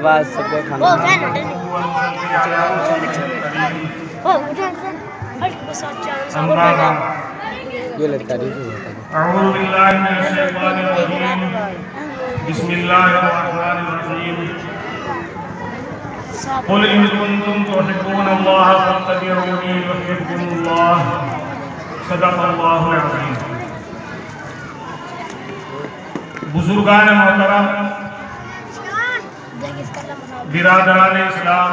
बस सबको खाना ये लगता है बिस्मिल्लाहिर्रहमानिर्रहीम कुल इन कुंतुम तुहिब्बूनल्लाह फत्तबिऊनी युहिब्बुकुमुल्लाह सदक़ल्लाहुल अज़ीम। बुजुर्गान मोहतरम, बिरादरान इस्लाम,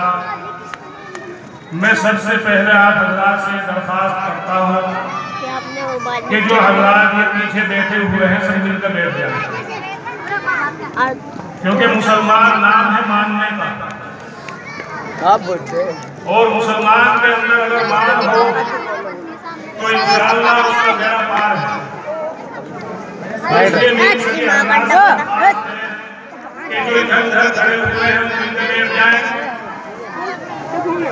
मैं सबसे पहले आप हजरात से दरख्वास्त करता हूँ कि जो हजरात ये पीछे बैठे हुए हैं सब मिलकर बैठ जाए, क्योंकि मुसलमान नाम है मानने का। आप बोलते और मुसलमान के अंदर अगर मान हो तो इंशाअल्लाह उसका बेड़ा पार है। इसलिए मेरी सभी हजरात के जो इधर खड़े हुए हैं मिलकर बैठ जाएं,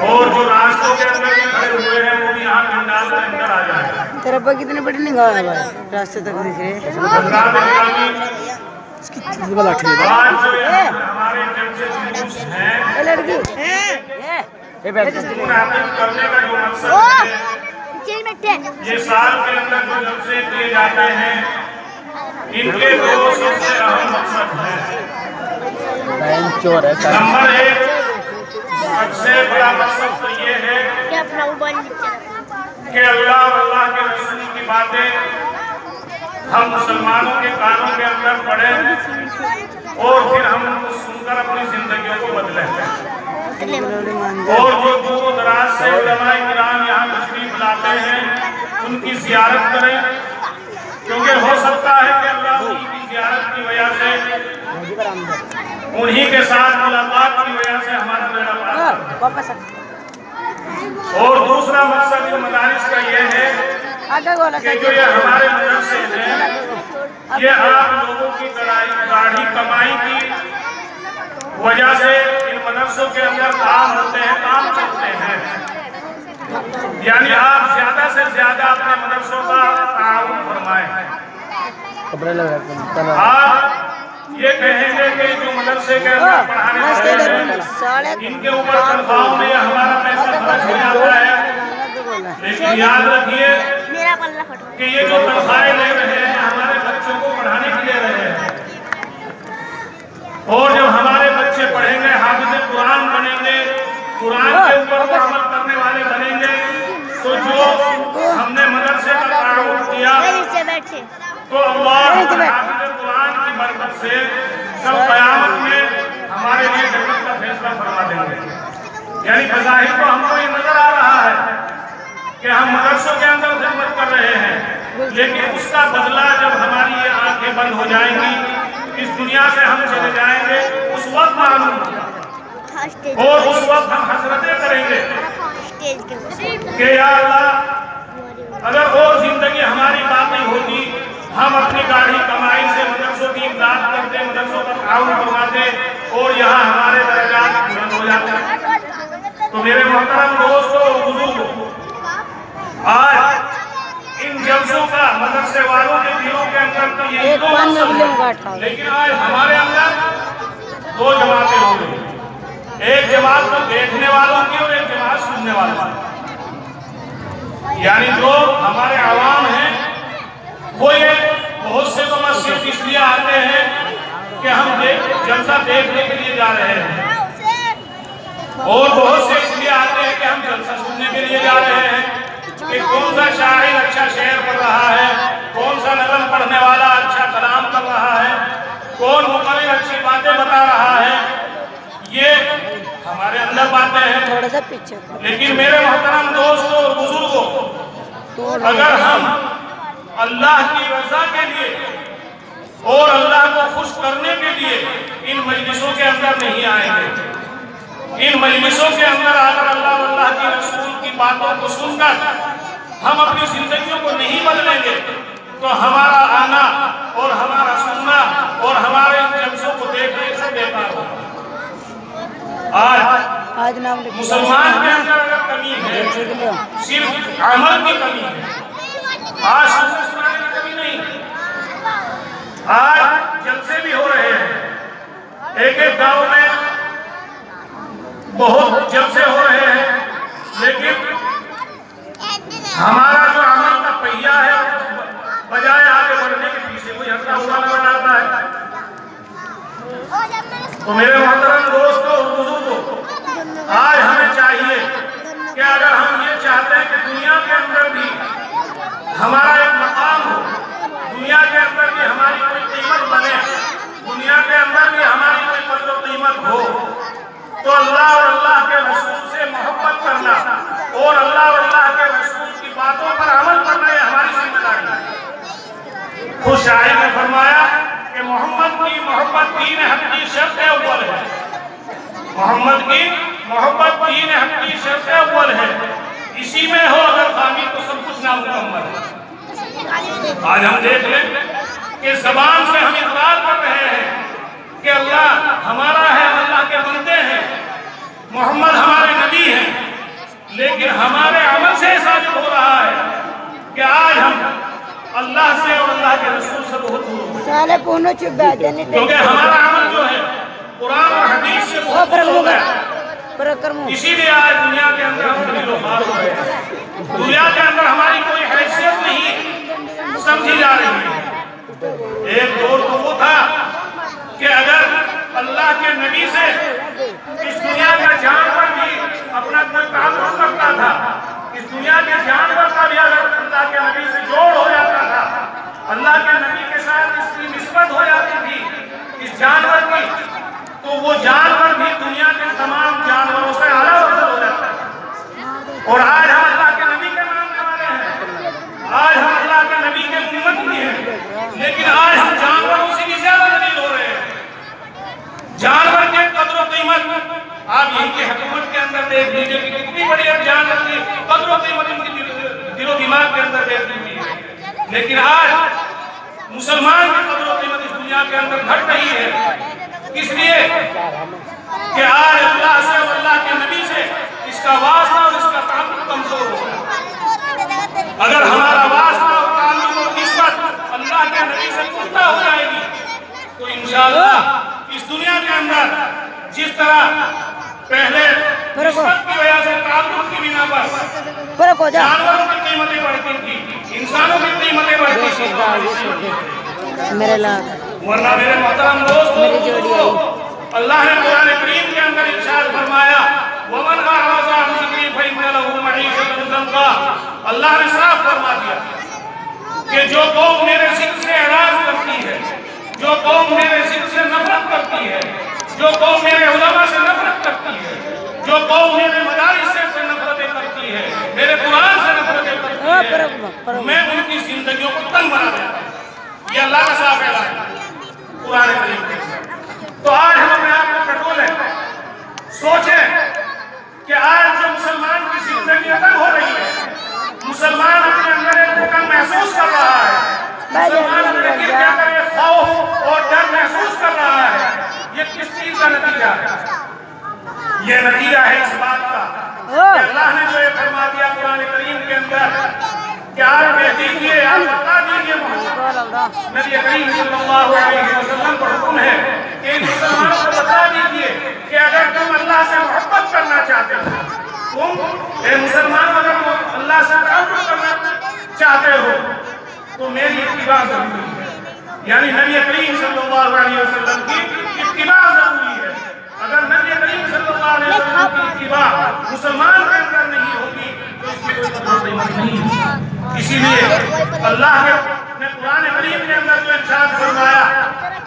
और जो रास्तों के अंदर खड़े हुए हैं वो भी यहाँ पंडाल के अंदर आ जाए। तेरा पर कितने बड़े निगाह है भाई, रास्ते तक दिख रहे हैं। आज जो हमारे जलसे जुलूस हैं, लड़की करने का जो मकसद है, ये साल के अंदर जो जलसे किए जाते हैं, इनके दो सबसे अहम मकसद हैं। नंबर एक, सबसे बड़ा मकसद तो ये है कि अल्लाह और अल्लाह के रसूल की बातें हम मुसलमानों के कानों के अंदर पड़े और फिर हम उनको सुनकर अपनी जिंदगियों को बदलें। और जो दूर दराज से उलमाए किराम यहाँ तशरीफ लाते हैं उनकी ज़ियारत करें, क्योंकि हो सकता है कि अल्लाह की ज़ियारत की वजह से, उन्हीं के साथ मुलाकात की वजह से हमारा बेड़ा पार। और दूसरा मकसद जो मदारिस का ये है कि जो ये हमारे मदरसे हैं, ये आप लोगों की गाढ़ी कमाई की वजह से इन मदरसों के अंदर काम होते हैं, काम चलते हैं। यानी आप ज्यादा से ज्यादा अपने मदरसों का ताउन फरमाएं। आप ये कहेंगे कि जो मदरसे के अंदर पढ़ाने वाले हैं इनके ऊपर तनख्वाहों में हमारा पैसा खर्च हो जाता है, लेकिन याद रखिए कि ये जो तनख्वाहें ले रहे हैं हमारे बच्चों को पढ़ाने के लिए रहे हैं। और जब हमारे बच्चे पढ़ेंगे, हाफिज़ कुरान बनेंगे, कुरान के ऊपर अमल करने वाले बनेंगे, तो जो हमने मदरसे का ताउन किया तो अल्लाह हाफिज़ कुरान की बरकत से कल क़यामत में हमारे लिए जन्नत का फैसला फरमा देंगे। यानी बज़ाहिर तो हमको ये नजर आ रहा है कि हम मदरसों के अंदर खिदमत कर रहे हैं, लेकिन उसका बदला जब हमारी ये आंखें बंद हो जाएंगी, इस दुनिया से हम चले जाएंगे, उस वक्त मालूम और उस वक्त हम हसरतें करेंगे कि या अल्लाह, अगर और जिंदगी हमारी बाकी होती, हम अपनी गाढ़ी कमाई से मदरसों की इमदाद करते, मदरसों का ताउन फरमाते और यहाँ हमारे दर्जात बुलंद हो जाते। तो मेरे मोहतरम दोस्तों और बुजुर्गों, आज इन जलसों का मदरसे वालों के दिलों के अंदर तो ये दो मकसद है, लेकिन आज हमारे अंदर दो जमातें हो गई। एक जमात तो देखने वालों की और एक जमात सुनने वालों की। यानी जो हमारे आवाम हैं वो ये बहुत से तो मस्जिद इसलिए आते हैं कि हम जलसा देखने के लिए जा रहे हैं, और बहुत से इसलिए आते हैं कि हम जलसा सुनने के लिए जा रहे हैं कि कौन सा शायर अच्छा शेर पढ़ रहा है, कौन सा नज़म पढ़ने वाला अच्छा कलाम कर रहा है, कौन मुकम्मल अच्छी बातें बता रहा है। ये हमारे अंदर बातें हैं थोड़ा सा पीछे। लेकिन मेरे मोहतरम दोस्तों और बुजुर्गों, अगर हम अल्लाह की रजा के लिए और अल्लाह को खुश करने के लिए इन मजलिसों के अंदर नहीं आएंगे, इन मजलिसों के अंदर आकर अल्लाह अल्लाह की रसूल की बातों को सुनकर हम अपनी जिंदगियों को नहीं बदलेंगे, तो हमारा आना और हमारा सुनना और हमारे इन जलसों को देखने से बेकार होगा। आज मुसलमान के अंदर अगर कमी है, सिर्फ अमल की कमी है, आज सुनाने की कमी नहीं। आज जलसे भी हो रहे हैं, एक एक गांव में बहुत जब से हो रहे हैं, लेकिन हमारा जो अमल का पहिया है बजाय आगे बढ़ने के पीछे कोई हटता हुआ नजर आता है। तो मेरे मोहतरम दोस्तों और बुजुर्गों, आज हमें चाहिए कि अगर हम ये चाहते हैं कि दुनिया के अंदर भी हमारा एक मकाम हो, दुनिया के अंदर भी हमारी कोई कीमत बने, दुनिया के अंदर भी हमारी कोई कदर कीमत हो, तो अल्लाह और अल्लाह के रसूल से मोहब्बत करना और अल्लाह और अल्लाह के रसूल की बातों पर अमल करना ये हमारी जिम्मेदारी है। खुद शायर ने फरमाया कि मोहम्मद की मोहब्बत दीन हक की शर्त अव्वल है, मोहम्मद की मोहब्बत दीन हक की शर्त अव्वल है, इसी में हो अगर खामी तो सब कुछ नामुकम्मल है। आज हम देख लें कि जबान से हम इकरार कर रहे हैं कि अल्लाह हमारा है, अल्लाह के बंदे हैं, मोहम्मद हमारे नबी हैं, लेकिन हमारे अमल से साबित हो रहा है कि आज हम अल्लाह से और अल्लाह के रसूल से बहुत दूर हैं, क्योंकि हमारा अमल जो है कुरान और हदीस से बहुत दूर हो गया। इसीलिए आज दुनिया के अंदर हम सभी लोग हार हो गए, दुनिया के अंदर हमारी कोई हैसियत नहीं समझी जा रही है। एक दौर तो वो था कि अगर अल्लाह के नबी से इस दुनिया का जानवर भी अपना कोई ताल्लुक रखता था, इस दुनिया के जानवर का भी अगर अल्लाह के नबी से जोड़ हो जाता था, अल्लाह के नबी के साथ इसकी निस्बत हो जाती थी इस जानवर की, तो वो जानवर भी दुनिया के तमाम जानवरों से आला अफजल हो जाता है। और आज हम अल्लाह के नबी के मानने वाले हैं, आज हम अल्लाह के नबी के उम्मत भी हैं, लेकिन आज हम जानवरों से भी ज्यादा दलील हो रहे हैं। जानवर के कदर और कीमत आप यहीं की हुकूमत के अंदर देख लीजिए कि कितनी बड़ी अब जानवर की कदर और कीमत इनकी दिलो दिमाग के अंदर देख लीजिए, लेकिन आज मुसलमान की कदर और कीमत इस दुनिया के अंदर घट रही है। इसलिए कि आज अल्लाह से और अल्लाह के नबी से इसका वास्ता और इसका ताल्लुक कमजोर हो गया। अगर हमारा वास्ता और ताल्लुक और निस्बत अल्लाह के नबी से पुख्ता हो जाएगी तो इंशाअल्लाह इस दुनिया के अंदर जिस तरह पहले निस्बत की वजह से ताल्लुक की बिना पर जानवरों की कीमतें बढ़ती थी, इंसानों की कीमतें बढ़ती थी, मेरे लाल वरना मेरे मोहतरम दोस्तों, अल्लाह ने कुरान करीम के अंदर इरशाद फरमाया वमन अअरज़ा अन ज़िक्री फ़इन्न लहू मईशतन ज़ंका। अल्लाह ने साफ फरमा दिया कि जो कौम मेरे जिक्र से एराज़ करती है, जो कौम मेरे जिक्र से नफरत करती है, जो कौम मेरे उलमा से नफरत करती है, जो कौम मेरे मदारिस से नफरतें करती है, मेरे कुरान से नफरतें करती है, मैं उनकी जिंदगियों को तंग बना देता हूं। ये अल्लाह का साफ ऐलान है कुरान करीम में। तो आज हम अपने आप को टटोलें, सोचें कि आज जो मुसलमान की जिंदगी तंग हो रही है, मुसलमान अपने अंदर एक भूकंप महसूस कर रहा है, मुसलमान अपने दिल के अंदर एक खौफ और डर महसूस कर रहा है, ये किस चीज का नतीजा है? ये नतीजा है इस बात का कि अल्लाह ने जो ये फरमा दिया कुरान करीम के अंदर कि आप कह दीजिए, आप बता दीजिए मोहम्मद नबी करीम सल्लल्लाहु अलैहि वसल्लम का हुक्म है कि इन मुसलमानों को बता दीजिए कि अगर तुम अल्लाह से मोहब्बत करना चाहते हो, तुम मुसलमान अगर अल्लाह से ताल्लुक करना चाहते हो तो मेरी इत्तिबा जरूरी है, यानी नबी करीम सल्लल्लाहु अलैहि वसल्लम की इत्तिबा जरूरी है। अगर नबी करीम सल्लल्लाहु अलैहि वसल्लम की इत्तिबा मुसलमान के अंदर नहीं होगी तो इसकी कोई कीमत नहीं है। इसीलिए अल्लाह ने कुरान करीम के अंदर जो इरशाद फरमाया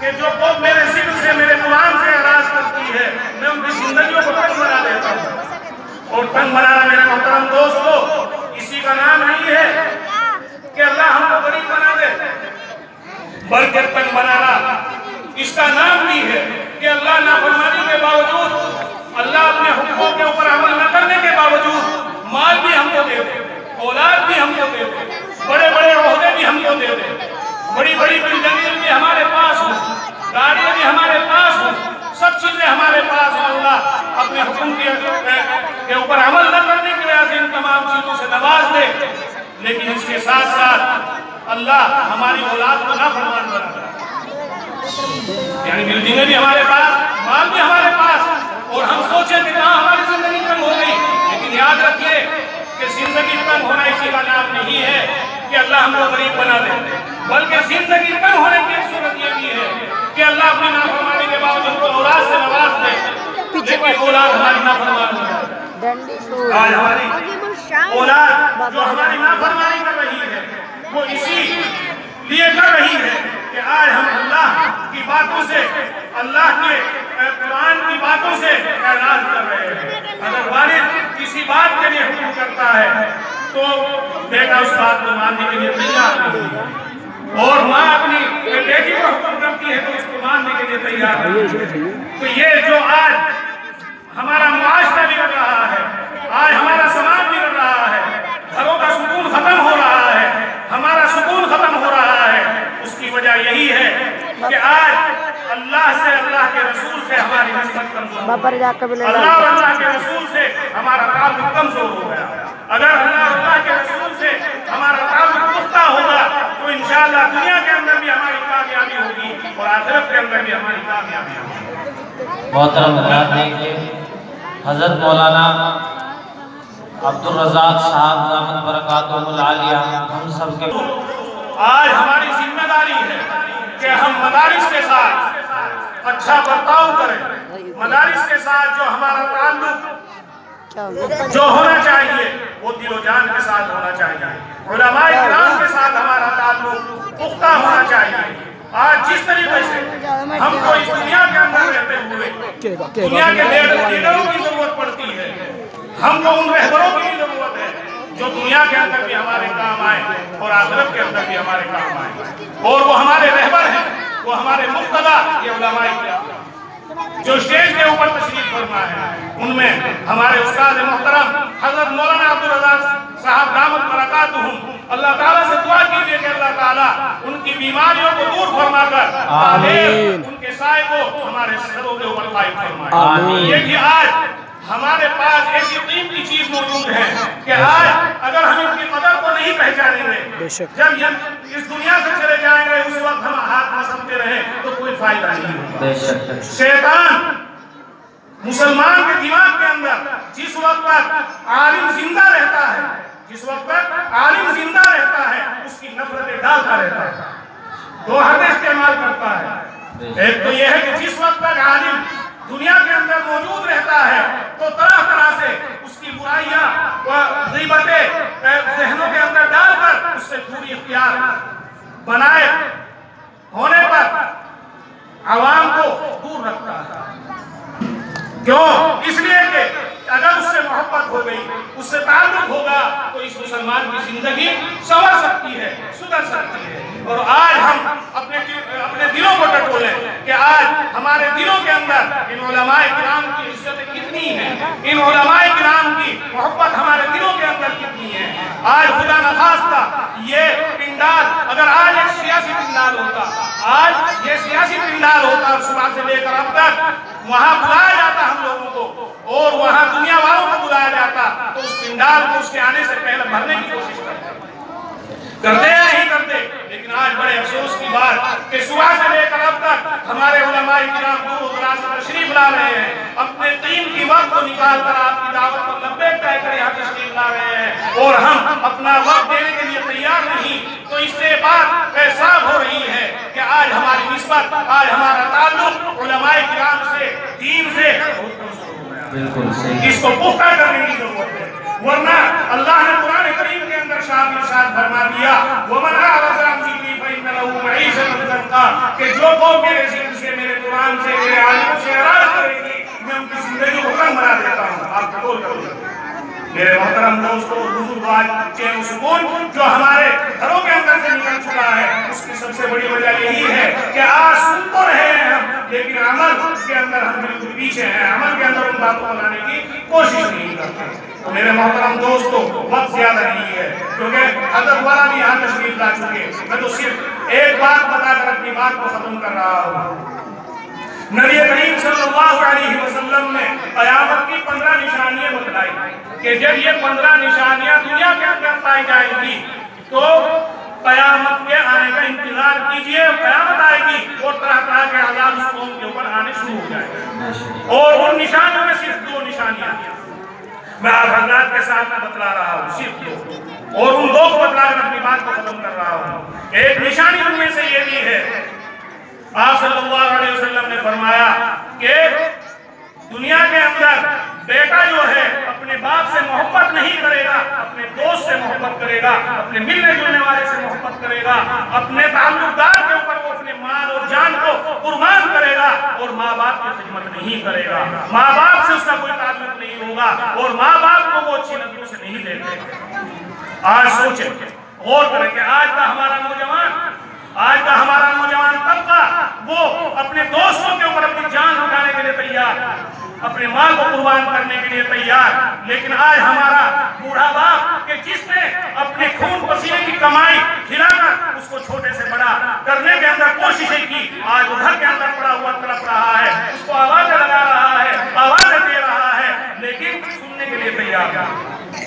कि जो कौम मेरे जिक्र से, मेरे कुरान से एराज़ करती है, मैं उनकी जिंदगियों को तंग बना देता हूँ। और तंग बनाना मेरे मोहतरम दोस्तों इसी का नाम नहीं है कि अल्लाह हमको गरीब बना दे, बल्कि तंग बनाना इसका नाम भी है कि अल्लाह नाफरमानी के बावजूद, अल्लाह अपने हुक्मों के ऊपर अमल न करने के बावजूद माल भी हमको दे दे, औलाद भी हमको दे दे, बड़े बड़े ओहदे भी हमको दे दे, बड़ी बड़ी बिल्डिंगें भी हमारे पास हो, गाड़ियां भी हमारे पास हो, सब चीजें हमारे पास हो। अल्लाह अपने हुक्म के ऊपर अमल न करने की वजह से इन तमाम चीजों से नवाज दे, लेकिन इसके साथ साथ अल्लाह हमारी औलाद को नाफरमान बना दे, यानी बिल्डिंगें भी हमारे पास, माल भी हमारे पास, और हम सोचे कि कहाँ हमारी हमको गरीब बना दे, बल्कि जिंदगी कम होने की एक सूरत ये भी है कि अल्लाह अपनी नाफरमानी के बावजूद औलाद से नवाज दे, लेकिन औलाद हमारी नाफरमान हो जाए। आज हमारी औलाद जो हमारी नाफरमानी कर रही है वो इसी लिए कर रही है कि आज हम अल्लाह की बातों से, अल्लाह के कुरान की बातों से एलान कर रहे हैं। अगर वालिद किसी बात के लिए हुक्म करता है तो बेटा उस बात को मानने के लिए तैयार नहीं है, और माँ अपनी बेटी को हुक्म करती है तो उसको मानने के लिए तैयार नहीं है। तो ये जो आज हमारा मुआशरा बिगड़ रहा है, आज हमारा समाज बिगड़ रहा है, घरों का सुकून खत्म हो रहा है, हमारा सुकून खत्म हो रहा है, उसकी वजह यही है कि आज अल्लाह से, अल्लाह के रसूल से हमारी निस्बत कमजोर, अल्लाह और अल्लाह के रसूल से हमारा ताल्लुक कमजोर हो गया। अगर अल्लाह और अल्लाह के रसूल से हमारा ताल्लुक पुख्ता होगा तो इंशाअल्लाह दुनिया के अंदर भी हमारी कामयाबी होगी और आखिरत के अंदर भी हमारी कामयाबी होगी। मोहतरम देखिए हजरत मौलाना अब्दुल रज़ाक साहब दामत बरकातुहुल आलिया हम सब के आज हमारी जिम्मेदारी है कि हम मदारिस के साथ अच्छा बर्ताव करें, मदारिस के साथ जो हमारा ताल्लुक जो होना चाहिए वो दिलो जान के साथ होना चाहिए, उलमाए किराम के साथ हमारा ताल्लुक पुख्ता होना चाहिए। आज जिस तरीके से हमको इस दुनिया के अंदर रहते हुए दुनिया के लीडरों की जरूरत पड़ती है, हमको उन रहबरों की जरूरत है जो दुनिया के अंदर भी हमारे काम आए और आखिरत के अंदर भी हमारे काम आए, और वो हमारे रहबर हैं, वो हमारे मुक्तदा ये उलमाए किराम जो स्टेज के ऊपर तशरीफ फरमा है, उनमें हमारे उस्ताद मोहतरम हजरत मौलाना अब्दुल रज़ाक साहब दामत बरकातुहुम, अल्लाह ताला से दुआ कीजिए कि अल्लाह ताला उनकी बीमारियों को दूर फरमाकर आमीन, उनके साए को हमारे सरों के ऊपर कायम फरमाए आमीन। ये कि आज हमारे पास ऐसी कीमती चीज मौजूद है कि आज अगर हम इनकी कदर को नहीं पहचानेंगे, जब हम इस दुनिया से चले जाएंगे उस वक्त हम हाथ मसलते रहे तो कोई फायदा नहीं होगा। शैतान मुसलमान के दिमाग के अंदर जिस वक्त तक आलिम जिंदा रहता है, जिस वक्त तक आलिम जिंदा रहता है उसकी नफरतें डालता रहता है, दो हदें इस्तेमाल करता है। एक तो यह है कि जिस वक्त तक आलिम दुनिया के अंदर मौजूद रहता है तो तरह तरह से उसकी बुराइयां व गीबतें ज़हनों के अंदर डालकर उससे दूरी इख्तियार बनाए होने पर आवाम को दूर रखता है। क्यों? इसलिए कि अगर उससे मोहब्बत हो गई, उससे ताल्लुक होगा तो इस मुसलमान की जिंदगी संवर सकती है, सुधर सकती है। और आज हम अपने दिलों को टटोलें कि आज हमारे दिलों के अंदर इन उलमाए किराम की इज्जत कितनी है, इन उलमाए किराम की मोहब्बत हमारे दिलों के अंदर कितनी है। आज खुदा नखास्ता ये पिंडाल अगर आज एक सियासी पिंडाल होता, आज ये सियासी पिंडाल होता और सुबह से लेकर अब तक वहां बुलाया जाता हम लोगों को और वहां दुनिया वालों को बुलाया जाता तो उस पिंडाल को उसके आने से पहले भरने की कोशिश करते या नहीं करते। लेकिन आज बड़े अफसोस की बात कि सुबह से लेकर अब तक हमारे उलमाए किराम दूर दराज से तशरीफ ला रहे हैं, अपने कीमती वक्त को निकाल कर आपकी दावत को लब्बैक कहकर यहाँ तशरीफ ला रहे हैं और हम अपना वक्त देने के लिए तैयार नहीं। तो इससे बात साफ हो रही है कि आज हमारी निस्बत, आज हमारा ताल्लुक उलमाए किराम से, दीन से बिल्कुल सही, इसको पुख्ता करने की जरूरत है। वरना अल्लाह ने कुरान करीम के अंदर इरशाद फरमा दिया वमन अअरज़ अन ज़िक्री फ़इन्न लहू मईशतन ज़ंका, कि जो कौम मेरे ज़िक्र से, मेरे कुरान से, मेरे आलिमों से एराज़ करेगी मैं उनकी जिंदगी को कम बना देता हूँ। आप कबूल करो मेरे मोहतरम दोस्तों, बुजुर्ग, चैन सुकून जो हमारे घरों के अंदर से निकल चुका है उसकी सबसे बड़ी वजह यही है कि आज सुन तो रहे हैं हम, लेकिन अमल के अंदर हम बिल्कुल पीछे हैं, अमल के अंदर उन बातों को लाने की कोशिश नहीं करते। तो मेरे मोहतरम दोस्तों, वक्त ज्यादा नहीं है क्योंकि हज़रत वाला भी यहाँ तशरीफ ला चुके। मैं तो सिर्फ एक बात बताकर अपनी बात को खत्म कर रहा हूँ। नबी करीम सल्लल्लाहु अलैहि वसल्लम ने क़यामत की 15 निशानियां बतलाई कि जब ये 15 निशानियां दुनिया के अंदर पाई जाएंगी तो क़यामत के आने का इंतजार कीजिए। क़यामत आएगी और तरह तरह के अज़ाब उस कौम के ऊपर आने शुरू हो जाएंगे। और उन निशानियों में सिर्फ 2 निशानियां, मैं आप हजरात के साथ में बतला रहा हूँ सिर्फ दो, और उन दो को बतलाकर अपनी बात को खत्म कर रहा हूँ। एक निशानी उनमें से ये भी है, आप सल्लल्लाहु अलैहि वसल्लम ने फरमाया कि दुनिया के अंदर बेटा जो है अपने बाप से मोहब्बत नहीं करेगा, अपने दोस्त से मोहब्बत करेगा, अपने मिलने जुलने वाले से मोहब्बत करेगा, अपने ताल्लुकदार के ऊपर वो अपने माल और जान को कुर्बान करेगा, और माँ बाप की खिदमत नहीं करेगा, माँ बाप से उसका कोई ताल्लुक नहीं होगा, और माँ बाप को वो अच्छी नजरों से नहीं देखेगा। आज सोचे, गौर करें कि आज का हमारा नौजवान तबका वो अपने दोस्तों के ऊपर अपनी जान उठाने के लिए तैयार, अपने माल को कुर्बान करने के लिए तैयार, लेकिन आज हमारा बूढ़ा बाप के जिसने अपने खून पसीने की कमाई खिलाकर उसको छोटे से बड़ा करने के अंदर कोशिशें की, आज वो घर के अंदर पड़ा हुआ तड़प रहा है, उसको आवाजें लगा रहा है, आवाजें दे रहा है, लेकिन सुनने के लिए तैयार है।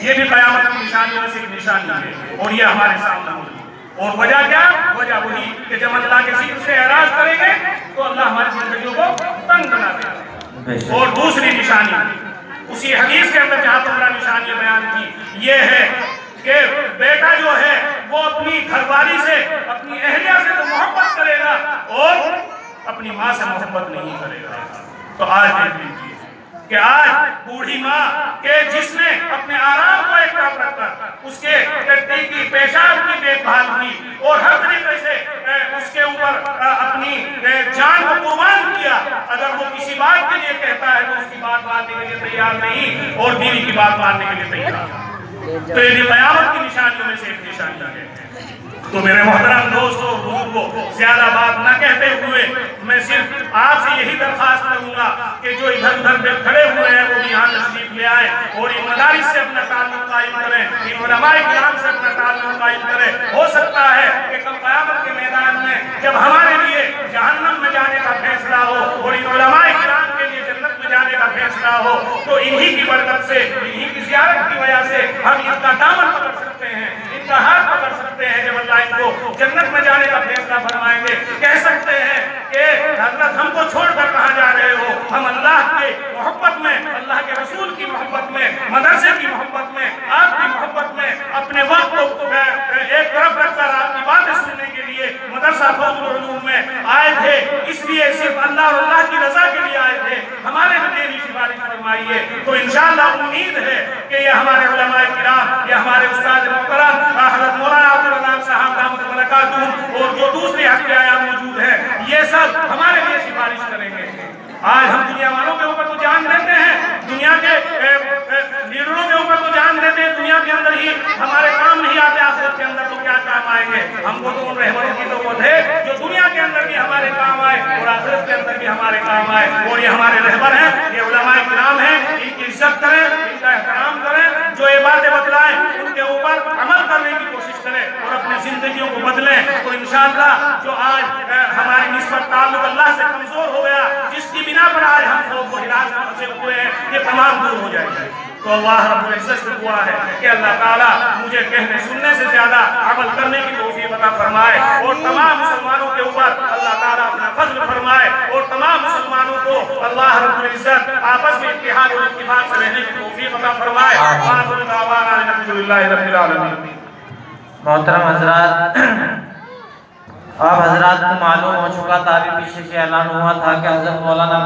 ये भी कयामत की निशानियों में से एक निशानी है, और ये हमारे सामने होगी। और वजह क्या? वजह वही कि जब अल्लाह के जिक्र से एराज करेंगे तो अल्लाह हमारी जिंदगियों को तंग बना देगा। और दूसरी निशानी उसी हदीस के अंदर जहां 15 निशानियां बयान की, ये है कि बेटा जो है वो अपनी घरवाली से, अपनी अहलिया से तो मोहब्बत करेगा और अपनी माँ से मोहब्बत नहीं करेगा। तो आज देख लीजिए कि आज बूढ़ी माँ के जिसने अपने आराम को एक तरफ रखकर उसके टट्टी की पेशाब की देखभाल की और हर तरीके से उसके ऊपर अपनी जान को कुर्बान किया, अगर वो किसी बात के लिए कहता है तो उसकी बात मानने के लिए तैयार नहीं और बीवी की बात मानने के लिए तैयार। तो ये कयामत की निशानियों में से एक निशानी है। तो मेरे मोहतरम दोस्तों, बुजुर्गों, ज्यादा बात न कहते हुए मैं सिर्फ आपसे यही दरखास्त करूंगा कि जो इधर उधर खड़े हुए हैं वो भी यहाँ तशरीफ ले आए और इन मदारिस से अपना ताल्लुक कायम करें, इन उलमाए किराम से अपना ताल्लुक कायम करें। हो सकता है कि कल क़यामत के मैदान में जब हमारे लिए जहन्नम में जाने का फैसला हो और इन उलमाए किराम के लिए जन्नत में जाने का फैसला हो, तो इन्हीं की बरकत से, इन्हीं की ज़ियारत की वजह से हम इनका दामन पकड़ सकते हैं, इनका हाथ पकड़ सकते हैं। जब अल्लाह इनको जन्नत में जाने का फैसला फरमाएंगे, कह सकते हैं कि हज़रत हमको छोड़कर कहाँ जा रहे हो? हम अल्लाह के मोहब्बत में, अल्लाह के रसूल की मोहब्बत में, मदरसे की मोहब्बत में, आपकी मोहब्बत में अपने वक्त को एक तरफ रखकर आपकी बातें सुनने के लिए मदरसा फौजुल उलूम में आए थे, इसलिए सिर्फ अल्लाह और अल्लाह की रजा के लिए आए थे। हमारे में मेरी सिफारिश फरमाइए, तो इंशाअल्लाह उम्मीद है कि ये हमारे उलमाए किराम, ये हमारे उस्ताद मोहतरम हज़रत मौलाना अब्दुल रज़ाक साहब रहमतुल्लाह बरकातहू और जो दूसरे हक़-ए-आया मौजूद है, ये सब हमारे लिए सिफारिश करेंगे। आज हम दुनिया वालों के ऊपर तो जान देते हैं, दुनिया के लीडरों के ऊपर तो जान देते हैं, दुनिया के अंदर ही हमारे काम नहीं आते, आखिरत के अंदर तो क्या काम आएंगे? हमको तो उन रहबरों की जरूरत है जो दुनिया के अंदर भी हमारे काम आए और आखिरत के अंदर भी हमारे काम आए। और ये हमारे रहबर हैं, ये उलमाए किराम हैं, इनकी इज्जत करें, इनका एहतराम करें, जो ये बातें बतलाएं उनके ऊपर अमल करने की कोशिश करें और अपनी जिंदगियों को बदलें। तो इंशाअल्लाह जो आज हमारी निस्बत ताल्लुक अल्लाह से कमजोर हो गया, जिसकी बिना पर आज हम खौफ और हिरास में फंसे हुए हैं, ये तमाम दूर हो जाएंगे। तो अल्लाह रब्बुल इज्जत से दुआ है कि अल्लाह ताला मुझे कहने सुनने से ज्यादा अमल करने की तौफीक अता फरमाए और तमाम मुसलमानों के ऊपर अल्लाह ताला अपना फजल फरमाए और तमाम मुसलमानों को अल्लाह रब्बुल इज्जत आपस में इत्तेहाद और इत्तिफाक से रहने की तौफीक अता फरमाए। आखिर दावाना अल्हम्दुलिल्लाहि रब्बिल आलमीन। मोहतरम हजरात, आप हजरात को मालूम हो चुका था, अभी पीछे से ऐलान हुआ था कि हजरत मौलाना